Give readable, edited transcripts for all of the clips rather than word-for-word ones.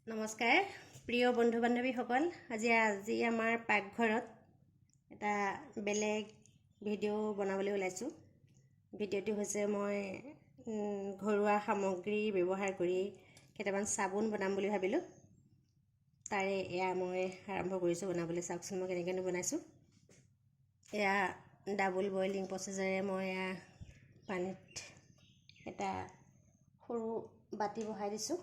নমস্কাৰ প্ৰিয় বন্ধু বান্ধৱীসকল আজি আমাৰ পাকঘৰত এটা বেলেগ ভিডিঅ' বনাবলৈ ওলাইছোঁ। ভিডিঅ'টো হৈছে মই ঘৰুৱা সামগ্ৰী ব্যৱহাৰ কৰি কেইটামান চাবোন বনাম বুলি ভাবিলোঁ। তাৰে এয়া মই আৰম্ভ কৰিছোঁ বনাবলৈ। চাওকচোন মই কেনেকৈ বনাইছোঁ। এয়া ডাবল বইলিং প্ৰচেছেৰে মই পানীত এটা সৰু বাতি বহাই দিছোঁ।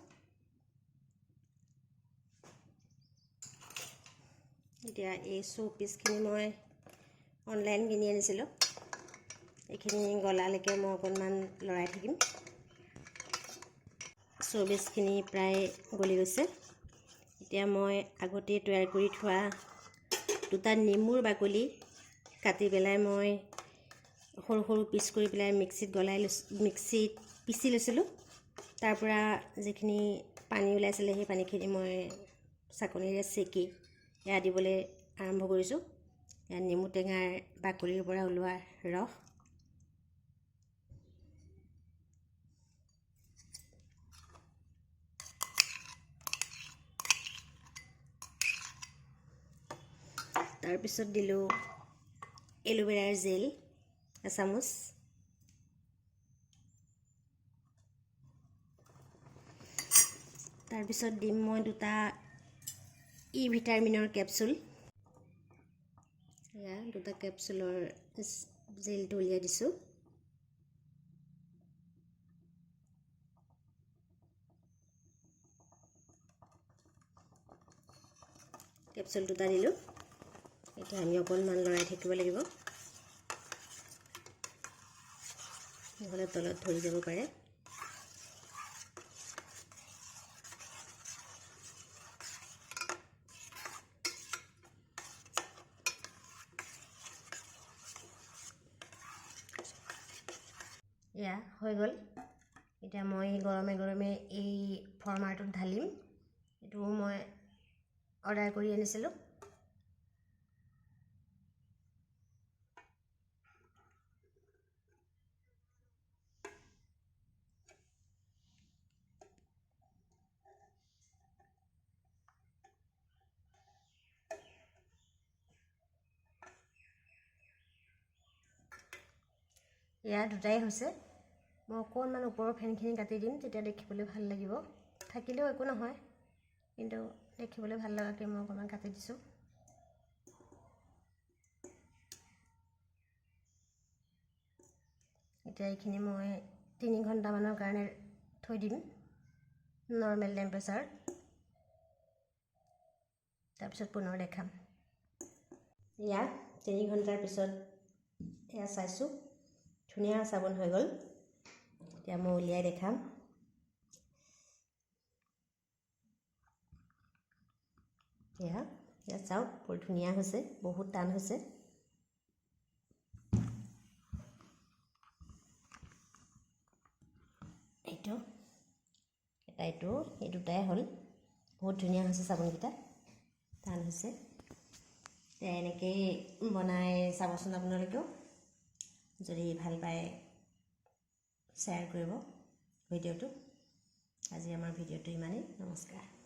এতিয়া এই শ্ব'পিচখিনি মই অনলাইন কিনি আনিছিলোঁ। এইখিনি গলালৈকে মই অকণমান লৰাই থাকিম। শ্ব'পিচখিনি প্ৰায় গলি গৈছে। এতিয়া মই আগতে তৈয়াৰ কৰি থোৱা দুটা নেমুৰ বাকলি কাটি পেলাই মই সৰু সৰু পিচ কৰি পেলাই মিক্সিত পিচি লৈছিলোঁ। তাৰ পৰা যিখিনি পানী ওলাইছিলে সেই পানীখিনি মই চাকনিৰে চেকি এয়া দিবলৈ আৰম্ভ কৰিছোঁ। এয়া নেমু টেঙাৰ বাকলিৰ পৰা ওলোৱা ৰস। তাৰপিছত দিলোঁ এল'ভেৰাৰ জেল এচামুচ। তাৰপিছত দিম মই দুটা ভিটামিনৰ কেপচুল। এয়া দুটা কেপচুলৰ জেলটো উলিয়াই দিছোঁ। কেপচুল দুটা দিলোঁ। এতিয়া আমি অকণমান লৰাই থাকিব লাগিব, নহ'লে তলত ধৰি যাব পাৰে। এয়া হৈ গ'ল। এতিয়া মই গৰমে গৰমে এই ফৰ্মাৰটোত ঢালিম। এইটো মই অৰ্ডাৰ কৰি আনিছিলোঁ। এয়া দুটাই হৈছে। মই অকণমান ওপৰৰ ফেনখিনি কাটি দিম, তেতিয়া দেখিবলৈ ভাল লাগিব। থাকিলেও একো নহয়, কিন্তু দেখিবলৈ ভাল লগাকৈ মই অকণমান কাটি দিছোঁ। এতিয়া এইখিনি মই 3 ঘণ্টামানৰ কাৰণে থৈ দিম নৰ্মেল টেম্পাৰেচাৰত। তাৰপিছত পুনৰ দেখাম। এয়া 3 ঘণ্টাৰ পিছত এয়া চাইছোঁ, ধুনীয়া চাবোন হৈ গ'ল। এতিয়া মই উলিয়াই দেখাম। এয়া চাওক, বৰ ধুনীয়া হৈছে, বহুত টান হৈছে। এইটো এই দুটাই হ'ল। বহুত ধুনীয়া হৈছে চাবোনকেইটা, টান হৈছে। এনেকেই বনাই চাবচোন আপোনালোকেও। যদি ভাল পায় শ্বেয়াৰ কৰিব ভিডিঅ'টো। আজি আমাৰ ভিডিঅ'টো ইমানেই। নমস্কাৰ।